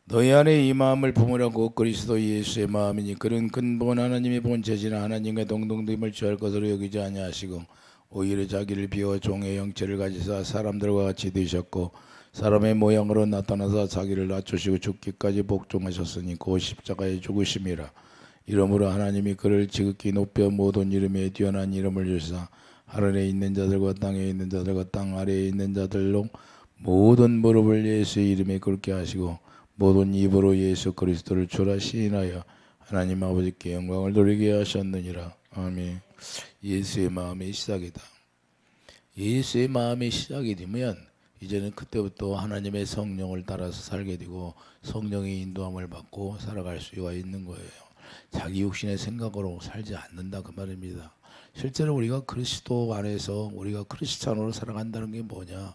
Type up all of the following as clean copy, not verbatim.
너희 안에 이 마음을 품으라고 그리스도 예수의 마음이니 그는 근본 하나님의 본체지나 하나님과 동등됨을 취할 것으로 여기지 아니하시고 오히려 자기를 비워 종의 형체를 가지사 사람들과 같이 되셨고 사람의 모양으로 나타나서 자기를 낮추시고 죽기까지 복종하셨으니 곧 십자가에 죽으심이라. 이러므로 하나님이 그를 지극히 높여 모든 이름에 뛰어난 이름을 주사 하늘에 있는 자들과 땅에 있는 자들과 땅 아래에 있는 자들로 모든 무릎을 예수의 이름에 꿇게 하시고 모든 입으로 예수 그리스도를 주라 시인하여 하나님 아버지께 영광을 돌리게 하셨느니라. 아멘. 예수의 마음의 시작이다. 예수의 마음의 시작이 되면 이제는 그때부터 하나님의 성령을 따라서 살게 되고 성령의 인도함을 받고 살아갈 수가 있는 거예요. 자기 육신의 생각으로 살지 않는다 그 말입니다. 실제로 우리가 그리스도 안에서 우리가 크리스찬으로 살아간다는 게 뭐냐?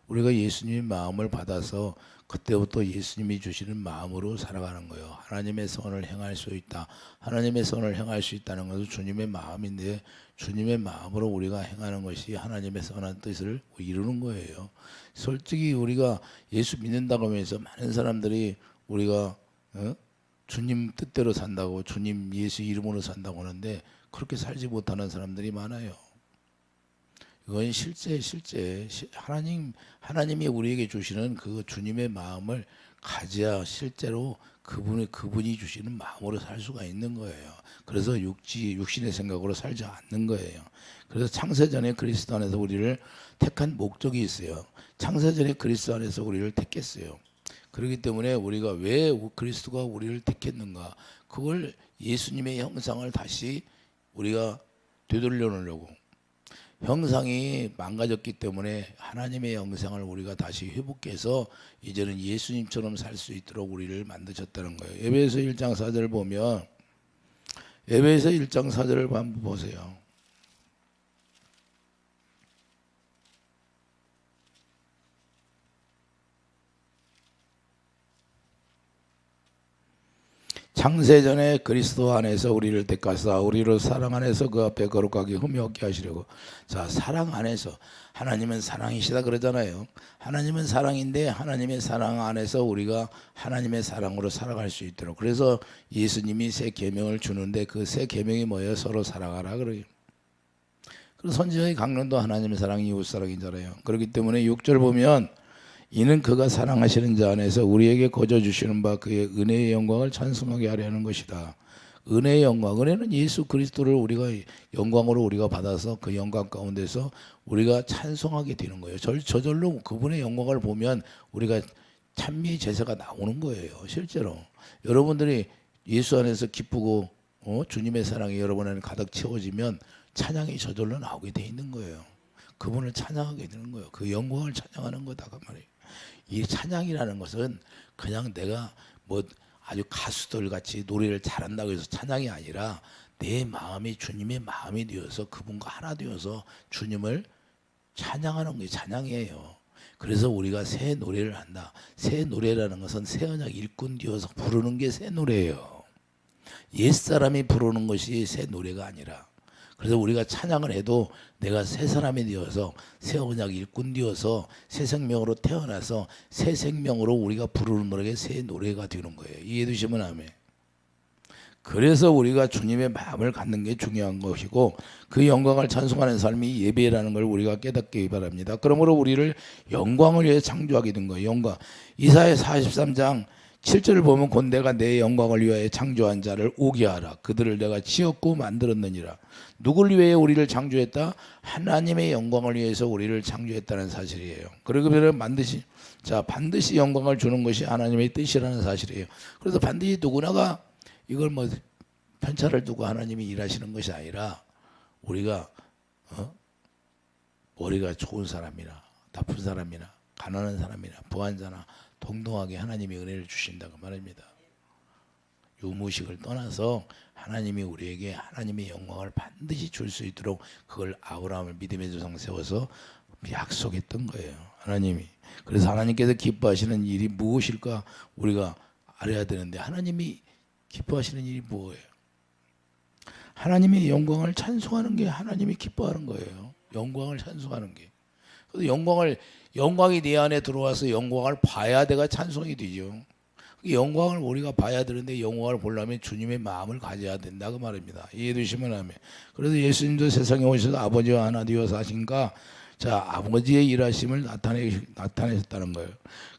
우리가 예수님의 마음을 받아서 그때부터 예수님이 주시는 마음으로 살아가는 거예요. 하나님의 선을 행할 수 있다. 하나님의 선을 행할 수 있다는 것은 주님의 마음인데 주님의 마음으로 우리가 행하는 것이 하나님의 선한 뜻을 이루는 거예요. 솔직히 우리가 예수 믿는다고 하면서 많은 사람들이 우리가 주님 뜻대로 산다고 주님 예수 이름으로 산다고 하는데 그렇게 살지 못하는 사람들이 많아요. 이건 실제 하나님이 우리에게 주시는 그 주님의 마음을 가져야 실제로 그분이 주시는 마음으로 살 수가 있는 거예요. 그래서 육신의 생각으로 살지 않는 거예요. 그래서 창세전에 그리스도 안에서 우리를 택한 목적이 있어요. 창세전에 그리스도 안에서 우리를 택했어요. 그렇기 때문에 우리가 왜 그리스도가 우리를 택했는가? 그걸 예수님의 형상을 다시 우리가 되돌려 놓으려고. 형상이 망가졌기 때문에 하나님의 형상을 우리가 다시 회복해서 이제는 예수님처럼 살 수 있도록 우리를 만드셨다는 거예요. 에베소 1장 4절을 보면 에베소 1장 4절을 한번 보세요. 창세전에 그리스도 안에서 우리를 택하사 우리로 사랑 안에서 그 앞에 거룩하게 흠이 없게 하시려고. 자, 사랑 안에서 하나님은 사랑이시다 그러잖아요. 하나님은 사랑인데 하나님의 사랑 안에서 우리가 하나님의 사랑으로 살아갈 수 있도록. 그래서 예수님이 새 계명을 주는데 그 새 계명이 뭐예요? 서로 사랑하라 그래요. 그래서 선지자의 강론도 하나님의 사랑이 이웃 사랑이잖아요. 그렇기 때문에 6절 보면 이는 그가 사랑하시는 자 안에서 우리에게 거저 주시는 바 그의 은혜의 영광을 찬송하게 하려 하는 것이다. 은혜의 영광, 은혜는 예수 그리스도를 우리가 영광으로 우리가 받아서 그 영광 가운데서 우리가 찬송하게 되는 거예요. 저절로 그분의 영광을 보면 우리가 찬미의 제사가 나오는 거예요. 실제로 여러분들이 예수 안에서 기쁘고 주님의 사랑이 여러분 안에 가득 채워지면 찬양이 저절로 나오게 돼 있는 거예요. 그분을 찬양하게 되는 거예요. 그 영광을 찬양하는 거다 그 말이에요. 이 찬양이라는 것은 그냥 내가 뭐 아주 가수들 같이 노래를 잘한다고 해서 찬양이 아니라 내 마음이 주님의 마음이 되어서 그분과 하나 되어서 주님을 찬양하는 게 찬양이에요. 그래서 우리가 새 노래를 한다. 새 노래라는 것은 새 언약 일꾼 되어서 부르는 게 새 노래예요. 옛사람이 부르는 것이 새 노래가 아니라. 그래서 우리가 찬양을 해도 내가 새 사람이 되어서 새 언약 일꾼 되어서 새 생명으로 태어나서 새 생명으로 우리가 부르는 노래가 새 노래가 되는 거예요. 이해해 주시면 아멘. 그래서 우리가 주님의 마음을 갖는 게 중요한 것이고 그 영광을 찬송하는 삶이 예배라는 걸 우리가 깨닫기 바랍니다. 그러므로 우리를 영광을 위해 창조하게 된 거예요. 영광. 이사야 43장 7절을 보면 곧 내가 내 영광을 위하여 창조한 자를 오게 하라. 그들을 내가 지었고 만들었느니라. 누굴 위해 우리를 창조했다? 하나님의 영광을 위해서 우리를 창조했다는 사실이에요. 그러면 반드시 영광을 주는 것이 하나님의 뜻이라는 사실이에요. 그래서 반드시 누구나가 이걸 뭐 편차를 두고 하나님이 일하시는 것이 아니라 우리가 머리가 좋은 사람이나 나쁜 사람이나 가난한 사람이나 부한 자나 동등하게 하나님이 은혜를 주신다고 말합니다. 유무식을 떠나서 하나님이 우리에게 하나님의 영광을 반드시 줄 수 있도록 그걸 아브라함을 믿음의 조상 세워서 약속했던 거예요. 하나님이. 그래서 하나님께서 기뻐하시는 일이 무엇일까 우리가 알아야 되는데 하나님이 기뻐하시는 일이 뭐예요? 하나님의 영광을 찬송하는 게 하나님이 기뻐하는 거예요. 영광을 찬송하는 게. 그래서 영광이 내 안에 들어와서 영광을 봐야 내가 찬송이 되죠. 영광을 우리가 봐야 되는데 영광을 보려면 주님의 마음을 가져야 된다 그 말입니다. 이해되시면 하면. 그래서 예수님도 세상에 오셔서 아버지와 하나 되어서 하신가, 자 아버지의 일하심을 나타내셨다는 거예요.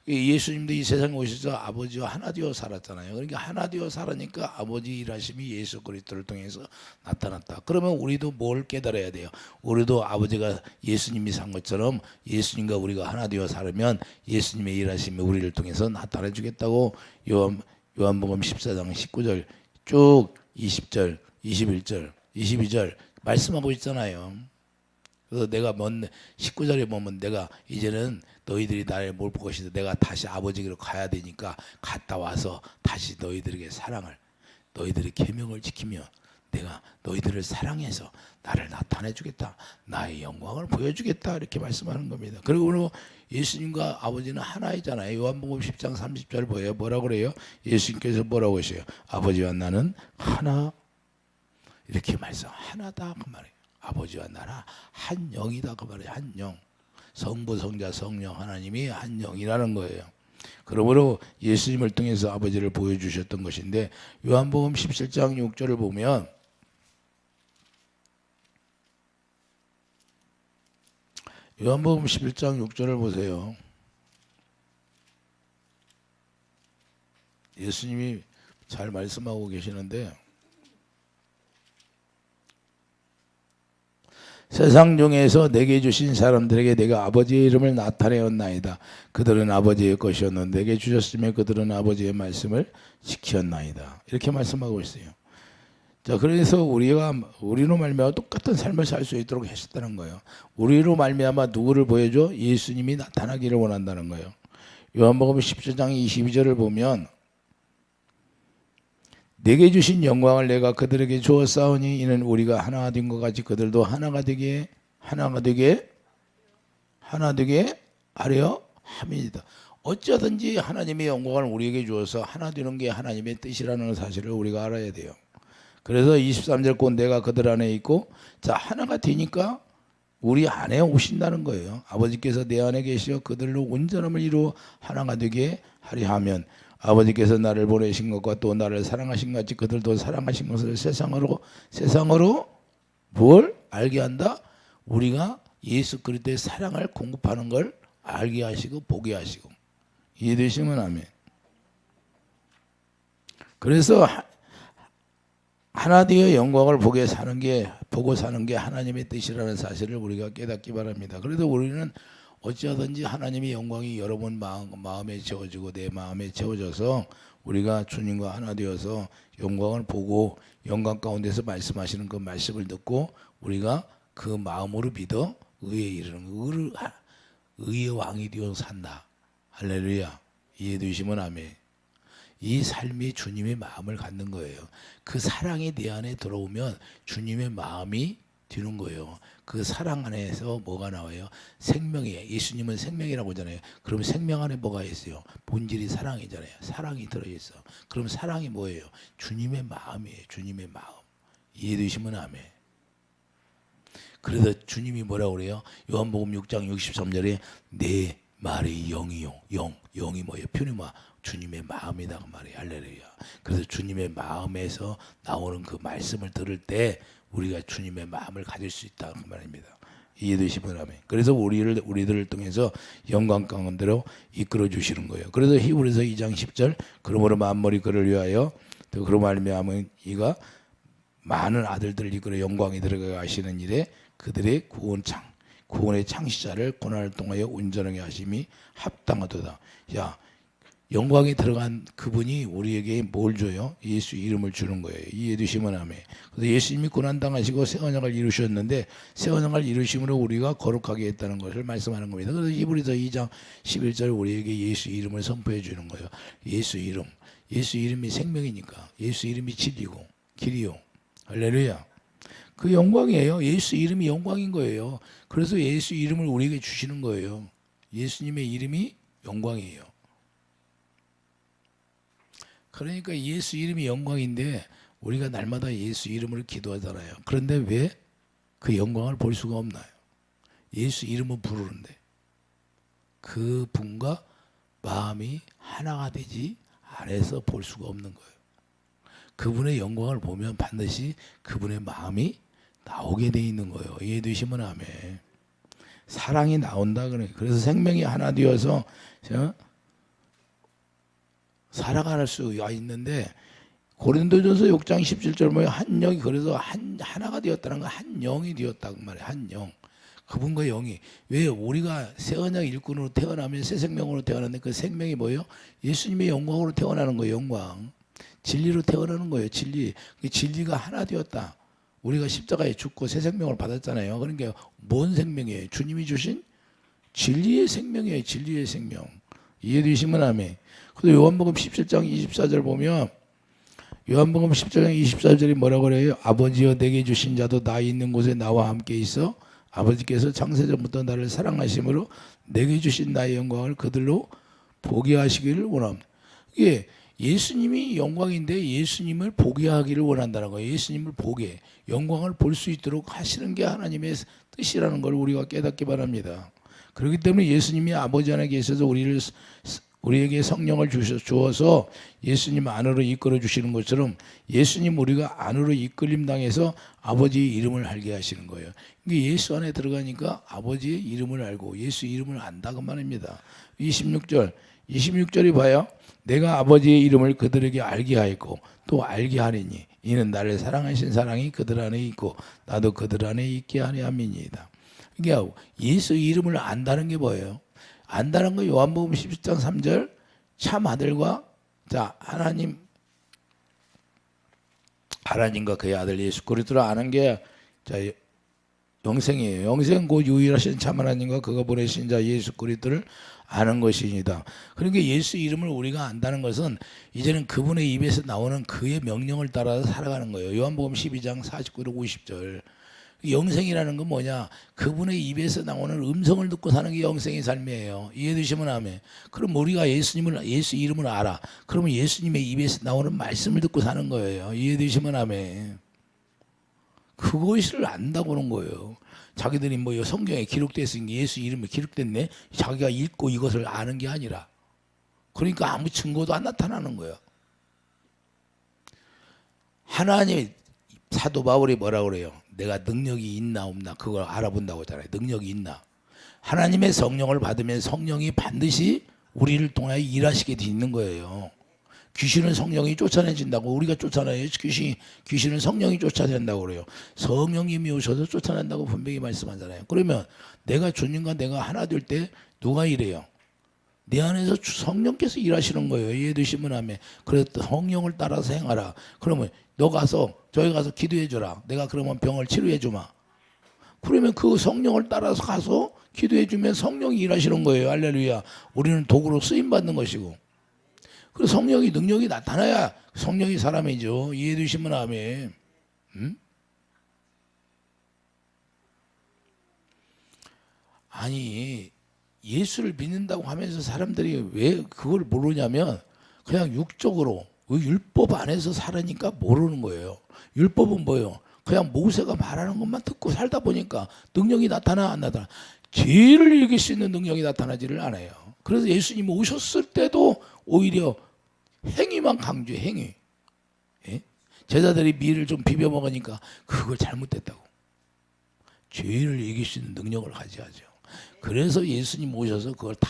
예수님도 이 세상에 오셔서 아버지와 하나 되어 살았잖아요. 그러니까 하나 되어 살으니까 아버지 일하심이 예수 그리스도를 통해서 나타났다. 그러면 우리도 뭘 깨달아야 돼요? 우리도 아버지가 예수님이 산 것처럼 예수님과 우리가 하나 되어 살으면 예수님의 일하심이 우리를 통해서 나타내 주겠다고 요한복음 14장 19절 쭉 20절, 21절, 22절 말씀하고 있잖아요. 그래서 내가 19절에 보면 내가 이제는 너희들이 나를 못 볼 것이다. 내가 다시 아버지께로 가야 되니까 갔다 와서 다시 너희들에게 사랑을, 너희들의 계명을 지키며 내가 너희들을 사랑해서 나를 나타내 주겠다. 나의 영광을 보여주겠다. 이렇게 말씀하는 겁니다. 그리고 예수님과 아버지는 하나이잖아요. 요한복음 10장 30절 보여요. 뭐라 그래요? 예수님께서 뭐라고 하셔요? 아버지와 나는 하나. 이렇게 말씀 하나다 그 말이에요. 아버지와 나는 한 영이다 그 말이에요. 한 영. 성부, 성자, 성령 하나님이 한 영이라는 거예요. 그러므로 예수님을 통해서 아버지를 보여주셨던 것인데 요한복음 17장 6절을 보면 요한복음 11장 6절을 보세요. 예수님이 잘 말씀하고 계시는데 세상 중에서 내게 주신 사람들에게 내가 아버지의 이름을 나타내었나이다. 그들은 아버지의 것이었는데 내게 주셨으며 그들은 아버지의 말씀을 지켰나이다. 이렇게 말씀하고 있어요. 자, 그래서 우리로 말미암아 똑같은 삶을 살 수 있도록 하셨다는 거예요. 우리로 말미암아 누구를 보여줘? 예수님이 나타나기를 원한다는 거예요. 요한복음 17장 22절을 보면 내게 주신 영광을 내가 그들에게 주었사오니 이는 우리가 하나 된 것 같이 그들도 하나 되게 하려 함이다. 어쩌든지 하나님의 영광을 우리에게 주어서 하나 되는 게 하나님의 뜻이라는 사실을 우리가 알아야 돼요. 그래서 23절 곧 내가 그들 안에 있고, 자 하나가 되니까 우리 안에 오신다는 거예요. 아버지께서 내 안에 계시어 그들로 온전함을 이루어 하나가 되게 하려 하면 아버지께서 나를 보내신 것과 또 나를 사랑하신 같이 그들도 사랑하신 것을 세상으로 뭘 알게 한다? 우리가 예수 그리스도의 사랑을 공급하는 걸 알게 하시고 보게 하시고. 이해되시면 아멘. 그래서 하나 되어 영광을 보고 사는 게 하나님의 뜻이라는 사실을 우리가 깨닫기 바랍니다. 그래도 우리는 어찌하든지 하나님의 영광이 여러분 마음에 채워지고 내 마음에 채워져서 우리가 주님과 하나 되어서 영광을 보고 영광 가운데서 말씀하시는 그 말씀을 듣고 우리가 그 마음으로 믿어 의에 이르는 의의 왕이 되어 산다. 할렐루야. 이해되시면 아멘. 이 삶이 주님의 마음을 갖는 거예요. 그 사랑이 내 안에 들어오면 주님의 마음이 되는 거예요. 그 사랑 안에서 뭐가 나와요? 생명이에요. 예수님은 생명이라고 하잖아요. 그럼 생명 안에 뭐가 있어요? 본질이 사랑이잖아요. 사랑이 들어있어. 그럼 사랑이 뭐예요? 주님의 마음이에요. 주님의 마음. 이해되시면 아멘. 그래서 주님이 뭐라고 그래요? 요한복음 6장 63절에 내 말이 영이요. 영이 뭐예요? 표현이마 주님의 마음이다 그 말이에요. 할렐루야. 그래서 주님의 마음에서 나오는 그 말씀을 들을 때 우리가 주님의 마음을 가질 수 있다 그 말입니다. 이해되시면 아멘. 그래서 우리들을 통해서 영광 가운데로 이끌어 주시는 거예요. 그래서 히브리서 2장 10절 그러므로 만물이 그를 위하여 또 그로 말미암아 이가 많은 아들들을 이끌어 영광에 들어가 하시는 일에 그들의 구원의 창시자를 고난을 통하여 온전하게 하심이 합당하도다. 야, 영광에 들어간 그분이 우리에게 뭘 줘요? 예수 이름을 주는 거예요. 이해되시면 아멘. 그래서 예수님이 고난당하시고 새 언약을 이루셨는데 새 언약을 이루심으로 우리가 거룩하게 했다는 것을 말씀하는 겁니다. 그래서 히브리서 2장 11절 우리에게 예수 이름을 선포해 주는 거예요. 예수 이름. 예수 이름이 생명이니까. 예수 이름이 진리고 길이요. 할렐루야. 그 영광이에요. 예수 이름이 영광인 거예요. 그래서 예수 이름을 우리에게 주시는 거예요. 예수님의 이름이 영광이에요. 그러니까 예수 이름이 영광인데 우리가 날마다 예수 이름을 기도하잖아요. 그런데 왜 그 영광을 볼 수가 없나요? 예수 이름은 부르는데 그 분과 마음이 하나가 되지 안에서 볼 수가 없는 거예요. 그분의 영광을 보면 반드시 그분의 마음이 나오게 돼 있는 거예요. 이해되시면 아멘. 사랑이 나온다 그래. 그래서 생명이 하나 되어서 살아갈 수가 있는데, 고린도전서 6장 17절 보면 한 영이, 그래서 하나가 되었다는 거, 한 영이 되었다고 말이에요. 한 영. 그분과 영이. 왜 우리가 새 언약 일꾼으로 태어나면 새 생명으로 태어났는데, 그 생명이 뭐예요? 예수님의 영광으로 태어나는 거예요. 영광. 진리로 태어나는 거예요. 진리. 그 진리가 하나 되었다. 우리가 십자가에 죽고 새 생명을 받았잖아요. 그러니까 뭔 생명이에요? 주님이 주신 진리의 생명이에요. 진리의 생명. 이해되시면 아멘. 그래서 요한복음 17장 24절 보면, 요한복음 17장 24절이 뭐라고 그래요? 아버지여 내게 주신 자도 나 있는 곳에 나와 함께 있어 아버지께서 창세전부터 나를 사랑하심으로 내게 주신 나의 영광을 그들로 보게 하시기를 원합니다. 이게 예수님이 영광인데 예수님을 보게 하기를 원한다는 거예요. 예수님을 보게, 영광을 볼 수 있도록 하시는 게 하나님의 뜻이라는 걸 우리가 깨닫기 바랍니다. 그렇기 때문에 예수님이 아버지 안에 계셔서 우리에게 성령을 주어서 예수님 안으로 이끌어 주시는 것처럼, 예수님 우리가 안으로 이끌림 당해서 아버지의 이름을 알게 하시는 거예요. 이게 예수 안에 들어가니까 아버지의 이름을 알고 예수 이름을 안다 그 말입니다. 26절이 봐요. 내가 아버지의 이름을 그들에게 알게 하였고 또 알게 하리니 이는 나를 사랑하신 사랑이 그들 안에 있고 나도 그들 안에 있게 하려 함이니이다. 그러니까 예수 이름을 안다는 게 뭐예요? 안다는 거 요한복음 17장 3절 참 아들과 하나님과 그의 아들 예수 그리스도를 아는 게 영생이에요. 영생은 곧 유일하신 참 하나님과 그가 보내신 자 예수 그리스도를 아는 것이니다. 그러니까 예수 이름을 우리가 안다는 것은 이제는 그분의 입에서 나오는 그의 명령을 따라서 살아가는 거예요. 요한복음 12장 49절 50절. 영생이라는 건 뭐냐? 그분의 입에서 나오는 음성을 듣고 사는 게 영생의 삶이에요. 이해되시면 아멘. 그럼 우리가 예수 이름을 알아. 그러면 예수님의 입에서 나오는 말씀을 듣고 사는 거예요. 이해되시면 아멘. 그것을 안다고는 거예요. 자기들이 뭐 성경에 기록됐으니 예수 이름이 기록됐네. 자기가 읽고 이것을 아는 게 아니라. 그러니까 아무 증거도 안 나타나는 거예요. 하나님이, 사도 바울이 뭐라고 그래요? 내가 능력이 있나 없나 그걸 알아본다고 하잖아요. 능력이 있나. 하나님의 성령을 받으면 성령이 반드시 우리를 통하여 일하시게 돼 있는 거예요. 귀신은 성령이 쫓아내진다고 우리가 쫓아내요. 귀신은 성령이 쫓아낸다고 그래요. 성령님이 오셔서 쫓아낸다고 분명히 말씀하잖아요. 그러면 내가 주님과 내가 하나 될 때 누가 이래요? 내 안에서 성령께서 일하시는 거예요. 이해되시면 하면. 그래서 성령을 따라서 행하라. 그러면 너 가서 저기 가서 기도해 줘라. 내가 그러면 병을 치료해 주마. 그러면 그 성령을 따라서 가서 기도해 주면 성령이 일하시는 거예요. 할렐루야. 우리는 도구로 쓰임 받는 것이고. 그래서 성령이 능력이 나타나야 성령이 사람이죠. 이해되시면 아멘. 아니 예수를 믿는다고 하면서 사람들이 왜 그걸 모르냐면 그냥 육적으로 율법 안에서 살으니까 모르는 거예요. 율법은 뭐예요? 그냥 모세가 말하는 것만 듣고 살다 보니까 능력이 나타나 안 나타나. 죄를 이길 수 있는 능력이 나타나지를 않아요. 그래서 예수님 오셨을 때도 오히려 행위만 강조해. 행위. 예? 제자들이 밀을 좀 비벼 먹으니까 그걸 잘못됐다고. 죄를 이길 수 있는 능력을 가져야죠. 그래서 예수님 오셔서 그걸 다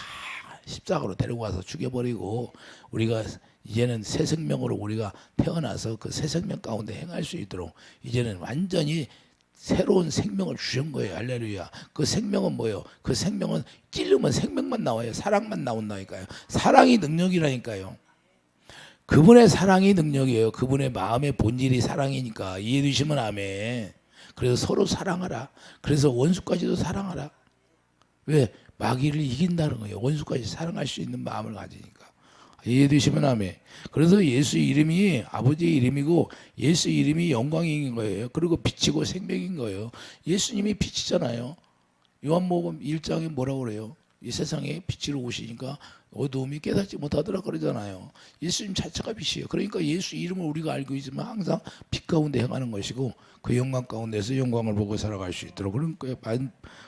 십자가로 데리고 와서 죽여버리고 우리가 이제는 새 생명으로 우리가 태어나서 그 새 생명 가운데 행할 수 있도록 이제는 완전히 새로운 생명을 주신 거예요. 할렐루야. 그 생명은 뭐예요? 그 생명은 찔르면 생명만 나와요. 사랑만 나온다니까요. 사랑이 능력이라니까요. 그분의 사랑이 능력이에요. 그분의 마음의 본질이 사랑이니까. 이해되시면 아멘. 그래서 서로 사랑하라. 그래서 원수까지도 사랑하라. 왜? 마귀를 이긴다는 거예요. 원수까지 사랑할 수 있는 마음을 가지니까. 이해되시면 아멘. 그래서 예수 이름이 아버지의 이름이고 예수 이름이 영광인 거예요. 그리고 빛이고 생명인 거예요. 예수님이 빛이잖아요. 요한복음 1장에 뭐라고 그래요? 이 세상에 빛으로 오시니까 어두움이 깨닫지 못하더라 그러잖아요. 예수님 자체가 빛이에요. 그러니까 예수 이름을 우리가 알고 있지만 항상 빛 가운데 행하는 것이고 그 영광 가운데서 영광을 보고 살아갈 수 있도록 그러니까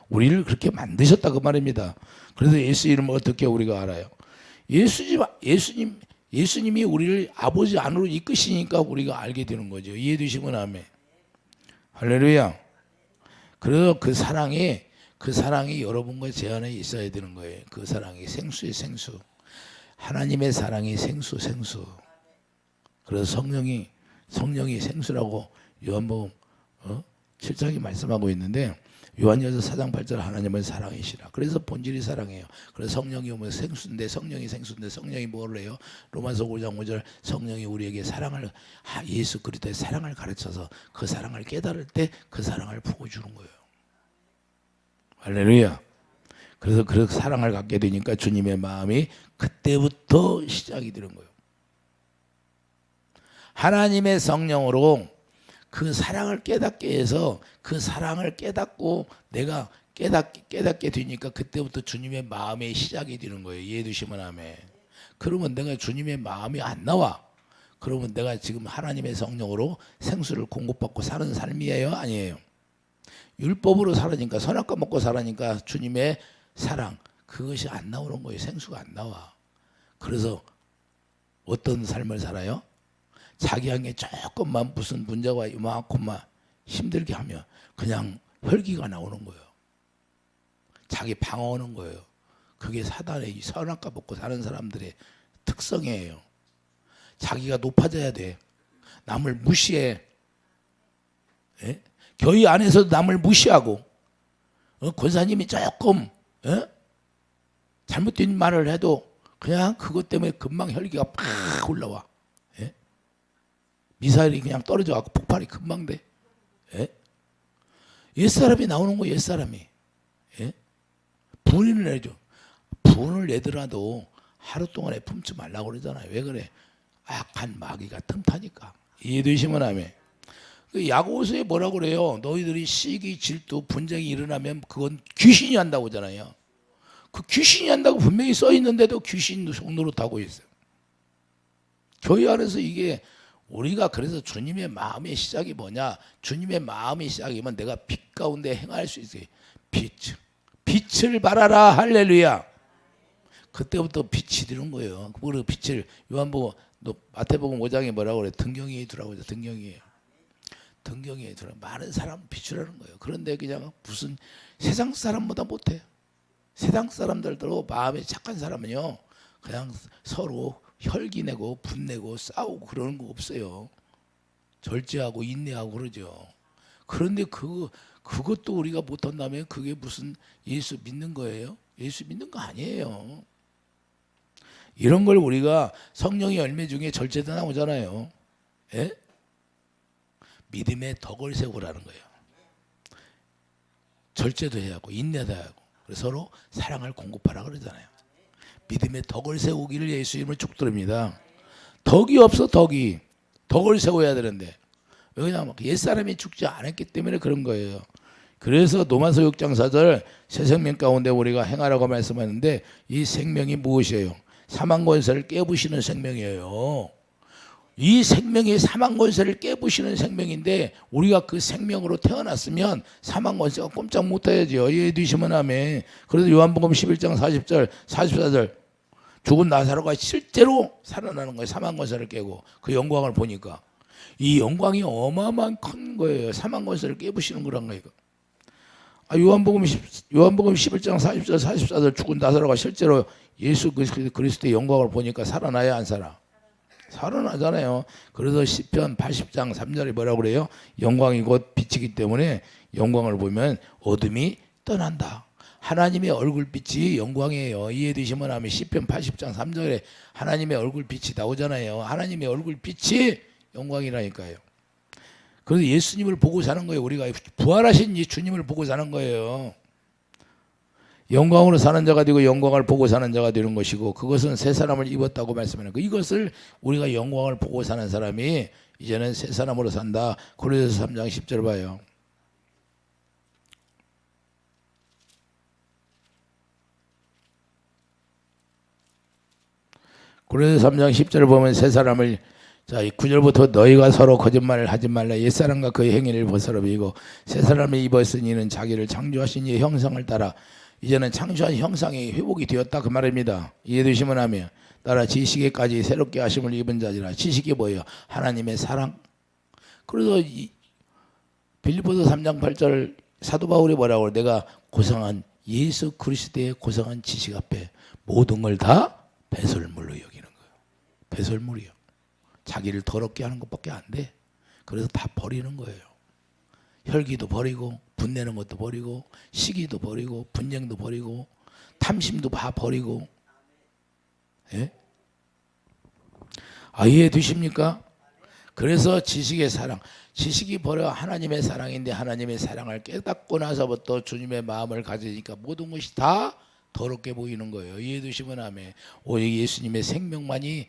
우리를 그렇게 만드셨다 그 말입니다. 그래서 예수 이름을 어떻게 우리가 알아요? 예수님 예수님이 우리를 아버지 안으로 이끄시니까 우리가 알게 되는 거죠. 이해되시면 아멘. 할렐루야. 그래서 그 사랑이 여러분과 제 안에 있어야 되는 거예요. 그 사랑이 생수의 생수. 하나님의 사랑이 생수. 그래서 성령이 생수라고 요한복음 7장이 말씀하고 있는데, 요한일서 4장 8절 하나님은 사랑이시라. 그래서 본질이 사랑이에요. 그래서 성령이 오면 성령이 생수인데 성령이 뭘 해요? 로마서 5장 5절 성령이 우리에게 예수 그리스도의 사랑을 가르쳐서 그 사랑을 깨달을 때 그 사랑을 부어주는 거예요. 할렐루야. 그래서 그 사랑을 갖게 되니까 주님의 마음이 그때부터 시작이 되는 거예요. 하나님의 성령으로 그 사랑을 깨닫게 해서 그 사랑을 깨닫고 내가 깨닫게 되니까 그때부터 주님의 마음의 시작이 되는 거예요. 이해해주시면 아멘. 그러면 내가 주님의 마음이 안 나와. 그러면 내가 지금 하나님의 성령으로 생수를 공급받고 사는 삶이에요? 아니에요? 율법으로 살아니까, 선악과 먹고 살아니까 주님의 사랑, 그것이 안 나오는 거예요. 생수가 안 나와. 그래서 어떤 삶을 살아요? 자기에게 조금만 무슨 문제가 이만큼만 힘들게 하면 그냥 혈기가 나오는 거예요. 자기 방어하는 거예요. 그게 사단의 선악과 먹고 사는 사람들의 특성이에요. 자기가 높아져야 돼. 남을 무시해. 예? 교회 안에서도 남을 무시하고, 권사님이 조금 잘못된 말을 해도 그냥 그것 때문에 금방 혈기가 팍 올라와. 미사일이 그냥 떨어져 갖고 폭발이 금방 돼. 옛사람이 나오는 거예요. 옛사람이. 분을 내죠. 분을 내더라도 하루 동안에 품지 말라고 그러잖아요. 왜 그래? 악한 마귀가 틈타니까. 이해되시면 아멘. 야고보서에 뭐라고 그래요? 너희들이 시기, 질투, 분쟁이 일어나면 그건 귀신이 한다고 하잖아요. 그 귀신이 한다고 분명히 써 있는데도 귀신 속노릇하고 있어요. 교회 안에서 이게 우리가 그래서 주님의 마음의 시작이 뭐냐? 주님의 마음의 시작이면 내가 빛 가운데 행할 수 있어요. 빛을 발하라. 할렐루야. 그때부터 빛이 되는 거예요. 그 빛을 요한복음, 마태복음 5장에 뭐라고 그래? 등경이에 두라고 그러죠. 등경이에 두라. 많은 사람을 비추라는 거예요. 그런데 그냥 무슨 세상 사람보다 못해. 세상 사람들도 마음에 착한 사람은요, 그냥 서로 혈기내고 분내고 싸우고 그러는 거 없어요. 절제하고 인내하고 그러죠. 그런데 그것도 우리가 못한다면 그게 무슨 예수 믿는 거예요? 예수 믿는 거 아니에요. 이런 걸 우리가 성령의 열매 중에 절제도 나오잖아요. 예? 믿음의 덕을 세우라는 거예요. 절제도 해야 하고 인내도 해야 하고 서로 사랑을 공급하라 그러잖아요. 믿음의 덕을 세우기를 예수 이름으로 축도합니다. 덕이 없어. 덕을 세워야 되는데 왜냐하면 옛사람이 죽지 않았기 때문에 그런 거예요. 그래서 로마서 6장 4절 새 생명 가운데 우리가 행하라고 말씀하는데 이 생명이 무엇이에요? 사망 권세를 깨부시는 생명이에요. 이 생명이 사망 권세를 깨부시는 생명인데 우리가 그 생명으로 태어났으면 사망 권세가 꼼짝 못해야죠. 이해되시면 아멘. 그래서 요한복음 11장 40절 44절 죽은 나사로가 실제로 살아나는 거예요. 사망 권세를 깨고 그 영광을 보니까 이 영광이 어마어마한 큰 거예요. 사망 권세를 깨부시는 거란 거예요. 요한복음 11장 40절 44절 죽은 나사로가 실제로 예수 그리스도의 영광을 보니까 살아나야 안 살아? 살아나잖아요. 그래서 시편 80장 3절에 뭐라고 그래요? 영광이 곧 빛이기 때문에 영광을 보면 어둠이 떠난다. 하나님의 얼굴빛이 영광이에요. 이해되시면 하면 시편 80장 3절에 하나님의 얼굴빛이 나오잖아요. 하나님의 얼굴빛이 영광이라니까요. 그래서 예수님을 보고 사는 거예요. 우리가 부활하신 이 주님을 보고 사는 거예요. 영광으로 사는 자가 되고 영광을 보고 사는 자가 되는 것이고 그것은 새 사람을 입었다고 말씀하는 거. 이것을 우리가 영광을 보고 사는 사람이 이제는 새 사람으로 산다. 고린도서 3장 10절 봐요. 고린도서 3장 10절을 보면 새 사람을 자, 9절부터 너희가 서로 거짓말을 하지 말라. 옛사람과 그의 행위를 벗어라 비고 새 사람을 입었으니 이는 자기를 창조하신 이의 형상을 따라 이제는 창조한 형상이 회복이 되었다 그 말입니다. 이해되시면 하면 따라 지식에까지 새롭게 하심을 입은 자지라. 지식이 뭐예요? 하나님의 사랑. 그래서 빌립보서 3장 8절 사도 바울이 뭐라고 그래? 내가 고상한 예수 그리스도의 고상한 지식 앞에 모든 걸 다 배설물로 여기는 거예요. 배설물이요. 자기를 더럽게 하는 것밖에 안 돼. 그래서 다 버리는 거예요. 혈기도 버리고 분내는 것도 버리고 시기도 버리고 분쟁도 버리고 탐심도 다 버리고. 예? 이해해 두십니까? 그래서 지식의 사랑, 지식이 버려 하나님의 사랑인데 하나님의 사랑을 깨닫고 나서부터 주님의 마음을 가지니까 모든 것이 다 더럽게 보이는 거예요. 이해해 두시면 아멘. 오직 예수님의 생명만이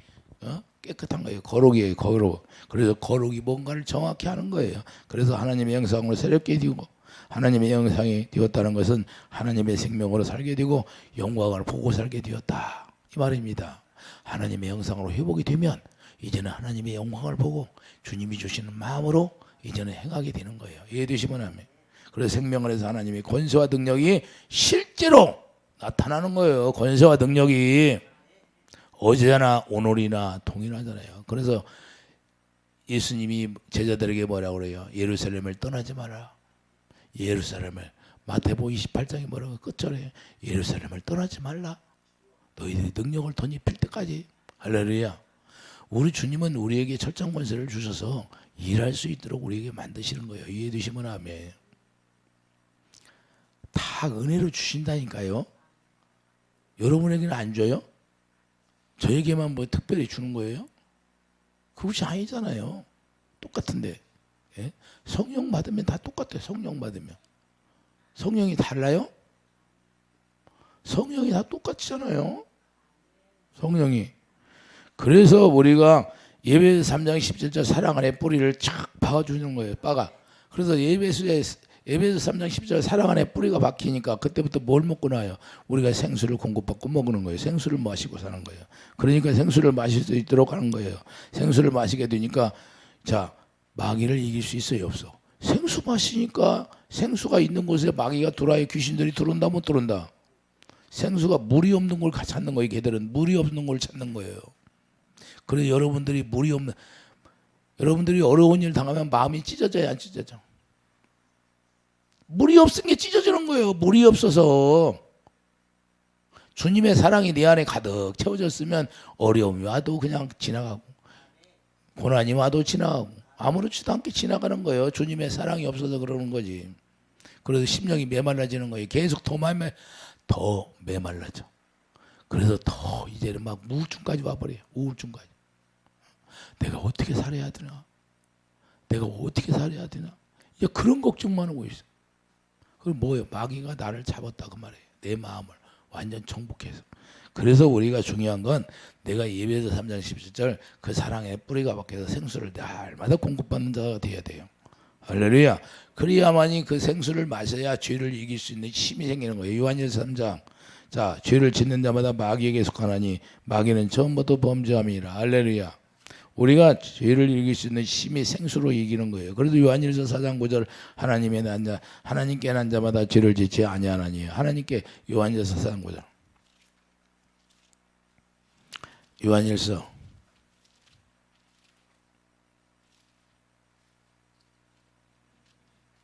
깨끗한 거예요. 거룩이에요. 거룩. 그래서 거룩이 뭔가를 정확히 하는 거예요. 그래서 하나님의 형상으로 새롭게 되고 하나님의 형상이 되었다는 것은 하나님의 생명으로 살게 되고 영광을 보고 살게 되었다. 이 말입니다. 하나님의 형상으로 회복이 되면 이제는 하나님의 영광을 보고 주님이 주시는 마음으로 이제는 행하게 되는 거예요. 이해되시면 아멘. 그래서 생명을 해서 하나님의 권세와 능력이 실제로 나타나는 거예요. 권세와 능력이 어제나 오늘이나 동일하잖아요. 그래서 예수님이 제자들에게 뭐라고 그래요? 예루살렘을 떠나지 마라. 예루살렘을 마태복음 28장에 뭐라고 끝절에 예루살렘을 떠나지 말라. 너희들이 능력을 덧입힐 때까지. 할렐루야. 우리 주님은 우리에게 철장 권세를 주셔서 일할 수 있도록 우리에게 만드시는 거예요. 이해해 주시면 아멘. 다 은혜로 주신다니까요. 여러분에게는 안 줘요? 저에게만 뭐 특별히 주는 거예요? 그것이 아니잖아요. 똑같은데. 예? 성령 받으면 다 똑같아요. 성령 받으면. 성령이 달라요? 성령이 다 똑같잖아요. 성령이. 그래서 우리가 예배서 3장 17절 사랑 안에 뿌리를 착 박아주는 거예요. 빠가. 그래서 예배서 3장 10절 사랑 안에 뿌리가 박히니까 그때부터 뭘 먹고 나요? 우리가 생수를 공급받고 먹는 거예요. 생수를 마시고 사는 거예요. 그러니까 생수를 마실 수 있도록 하는 거예요. 생수를 마시게 되니까 자 마귀를 이길 수 있어요? 없어? 생수 마시니까 생수가 있는 곳에 마귀가 들어와요. 귀신들이 들어온다 못 들어온다? 생수가 물이 없는 걸 찾는 거예요. 걔들은 물이 없는 걸 찾는 거예요. 그래서 여러분들이 여러분들이 어려운 일 당하면 마음이 찢어져요, 안 찢어져? 물이 없은 게 찢어지는 거예요. 물이 없어서. 주님의 사랑이 내 안에 가득 채워졌으면 어려움이 와도 그냥 지나가고 고난이 와도 지나가고 아무렇지도 않게 지나가는 거예요. 주님의 사랑이 없어서 그러는 거지. 그래서 심령이 메말라지는 거예요. 계속 더 메말라져. 그래서 더 이제는 막 우울증까지 와버려요. 우울증까지. 내가 어떻게 살아야 되나? 내가 어떻게 살아야 되나? 그런 걱정만 하고 있어. 그럼 뭐예요? 마귀가 나를 잡았다 그 말이에요. 내 마음을 완전 정복해서. 그래서 우리가 중요한 건 내가 예배서 3장 17절 그 사랑의 뿌리가 박혀서 생수를 날마다 공급받는 자가 되어야 돼요. 할렐루야. 그래야만이 그 생수를 마셔야 죄를 이길 수 있는 힘이 생기는 거예요. 요한일서 3장. 자, 죄를 짓는 자마다 마귀에게 속하나니 마귀는 처음부터 범죄함이라. 할렐루야. 우리가 죄를 이길 수 있는 힘이 생수로 이기는 거예요. 그래도 요한일서 4장 9절 하나님께 난 자마다 죄를 짓지 아니하나니. 하나님께 요한일서 4장 9절. 요한일서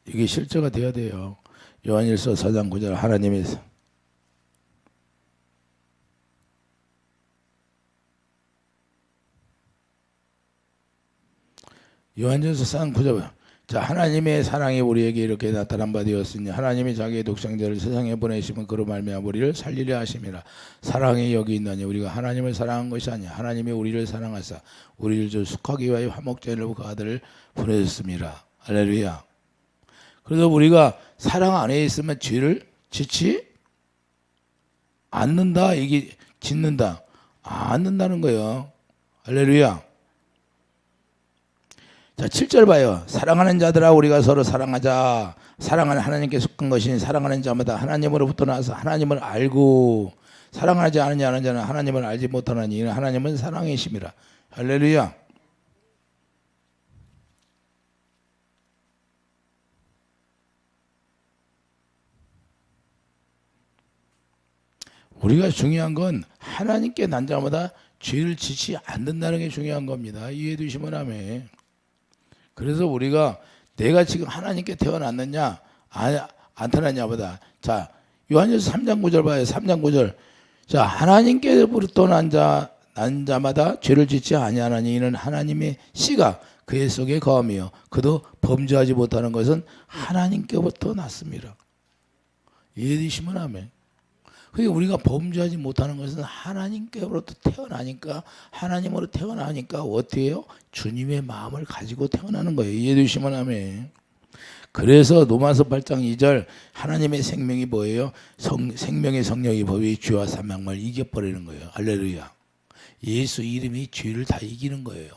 이게 실제가 돼야 돼요. 요한일서 4장 9절 하나님의 요한일서 4장 9절. 자, 하나님의 사랑이 우리에게 이렇게 나타난 바 되었으니 하나님이 자기의 독생자를 세상에 보내시면 그로 말미암아 우리를 살리려 하심이라. 사랑이 여기 있나니 우리가 하나님을 사랑한 것이 아니야. 하나님이 우리를 사랑하사 우리를 주 속하기 위하여 화목제물로 그 아들을 보내셨습니다. 할렐루야. 그래서 우리가 사랑 안에 있으면 죄를 짓지 않는다. 이게 짓는다. 않는다는 거예요. 할렐루야. 자, 7절 봐요. 사랑하는 자들아 우리가 서로 사랑하자. 사랑하는 하나님께 속한 것이니 사랑하는 자마다 하나님으로부터 나와서 하나님을 알고 사랑하지 않는 자는 하나님을 알지 못하나니 이는 하나님은 사랑이심이라. 할렐루야. 우리가 중요한 건 하나님께 난 자마다 죄를 짓지 않는다는 게 중요한 겁니다. 이해해 주시면 아멘. 그래서 우리가 내가 지금 하나님께 태어났느냐 안 태어났냐보다, 자 요한일서 3장 9절 봐요. 3장 9절. 자, 하나님께로부터 난 자마다 죄를 짓지 아니하나니 이는 하나님의 씨가 그의 속에 거하며 그도 범죄하지 못하는 것은 하나님께부터 났습니다. 이해되시면 아멘. 그러니까 우리가 범죄하지 못하는 것은 하나님께로부터 태어나니까, 하나님으로 태어나니까 어떻게 해요? 주님의 마음을 가지고 태어나는 거예요. 이해되시면 아멘. 그래서 로마서 8장 2절 하나님의 생명이 뭐예요? 생명의 성령이 법이 죄와 사망을 이겨버리는 거예요. 할렐루야. 예수 이름이 죄를 다 이기는 거예요.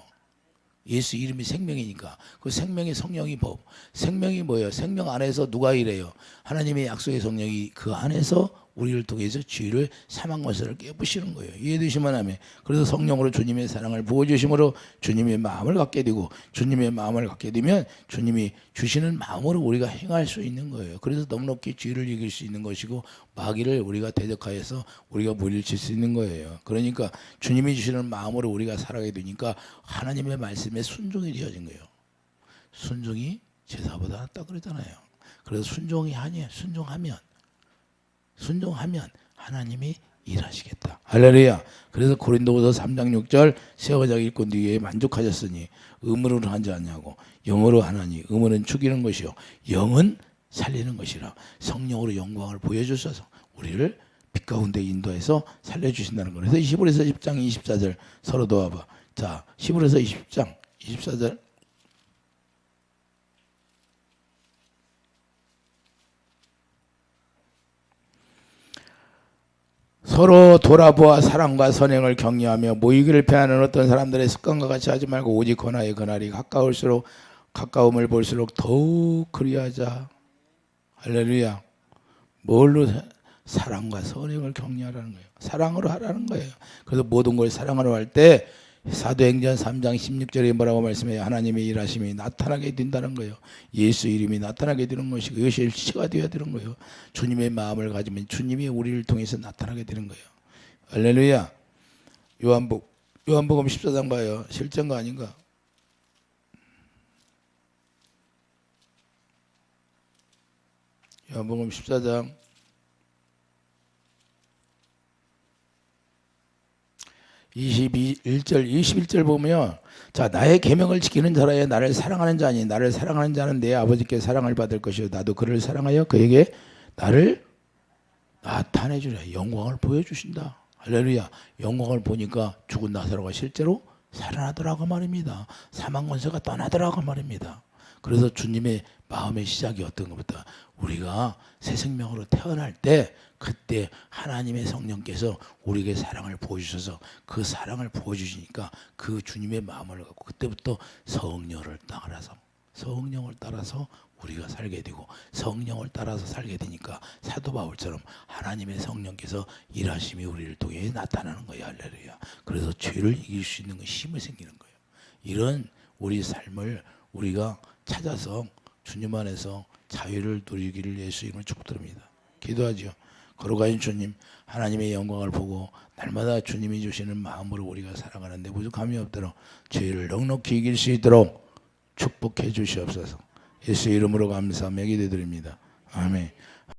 예수 이름이 생명이니까. 그 생명의 성령이 법. 생명이 뭐예요? 생명 안에서 누가 일해요? 하나님의 약속의 성령이 그 안에서 우리를 통해서 죄를 사망 권세를 깨부시는 거예요. 이해되시면 하면. 그래서 성령으로 주님의 사랑을 부어주심으로 주님의 마음을 갖게 되고, 주님의 마음을 갖게 되면 주님이 주시는 마음으로 우리가 행할 수 있는 거예요. 그래서 넉넉히 죄를 이길 수 있는 것이고 마귀를 우리가 대적하여서 우리가 물리칠 수 있는 거예요. 그러니까 주님이 주시는 마음으로 우리가 살아가게 되니까 하나님의 말씀에 순종이 되어진 거예요. 순종이 제사보다 낫다 그러잖아요. 그래서 순종이 아니에요. 순종하면 하나님이 일하시겠다. 할렐루야. 그래서 고린도후서 3장 6절 세워자 일꾼 뒤에 만족하셨으니 의무로 하지 않냐고. 영으로 하나니 의무는 죽이는 것이요 영은 살리는 것이라. 성령으로 영광을 보여주셔서 우리를 빛 가운데 인도해서 살려주신다는 거예요. 그래서 히브리서 10장 24절 서로 도와봐. 자, 히브리서 20장 24절. 서로 돌아보아 사랑과 선행을 격려하며 모이기를 패하는 어떤 사람들의 습관과 같이 하지 말고 오직 권하의 그날이 가까움을 볼수록 더욱 그리하자. 할렐루야. 뭘로? 사랑과 선행을 격려하라는 거예요. 사랑으로 하라는 거예요. 그래서 모든 걸 사랑으로 할 때 사도행전 3장 16절에 뭐라고 말씀해요? 하나님의 일하심이 나타나게 된다는 거예요. 예수 이름이 나타나게 되는 것이고 이것이 일치가 되어야 되는 거예요. 주님의 마음을 가지면 주님이 우리를 통해서 나타나게 되는 거예요. 할렐루야. 요한복음 14장 봐요. 실제인가 아닌가? 요한복음 14장 21절 보면, 자, 나의 계명을 지키는 자라야 나를 사랑하는 자니 나를 사랑하는 자는 내 아버지께 사랑을 받을 것이요 나도 그를 사랑하여 그에게 나를 나타내 주라. 영광을 보여주신다. 할렐루야. 영광을 보니까 죽은 나사로가 실제로 살아나더라고 말입니다. 사망 권세가 떠나더라고 말입니다. 그래서 주님의 마음의 시작이 어떤 것보다 우리가 새 생명으로 태어날 때 그때 하나님의 성령께서 우리에게 사랑을 부어주셔서 그 사랑을 부어주시니까 그 주님의 마음을 갖고 그때부터 성령을 따라서 우리가 살게 되고 성령을 따라서 살게 되니까 사도 바울처럼 하나님의 성령께서 일하심이 우리를 통해 나타나는 거예요. 할렐루야. 그래서 죄를 이길 수 있는 힘이 생기는 거예요. 이런 우리 삶을 우리가 찾아서 주님 안에서 자유를 누리기를 예수 이름으로 축복드립니다. 기도하죠. 거룩하신 주님, 하나님의 영광을 보고 날마다 주님이 주시는 마음으로 우리가 살아가는데 부족함이 없도록 죄를 넉넉히 이길 수 있도록 축복해 주시옵소서. 예수 이름으로 감사하며 기도드립니다. 아멘.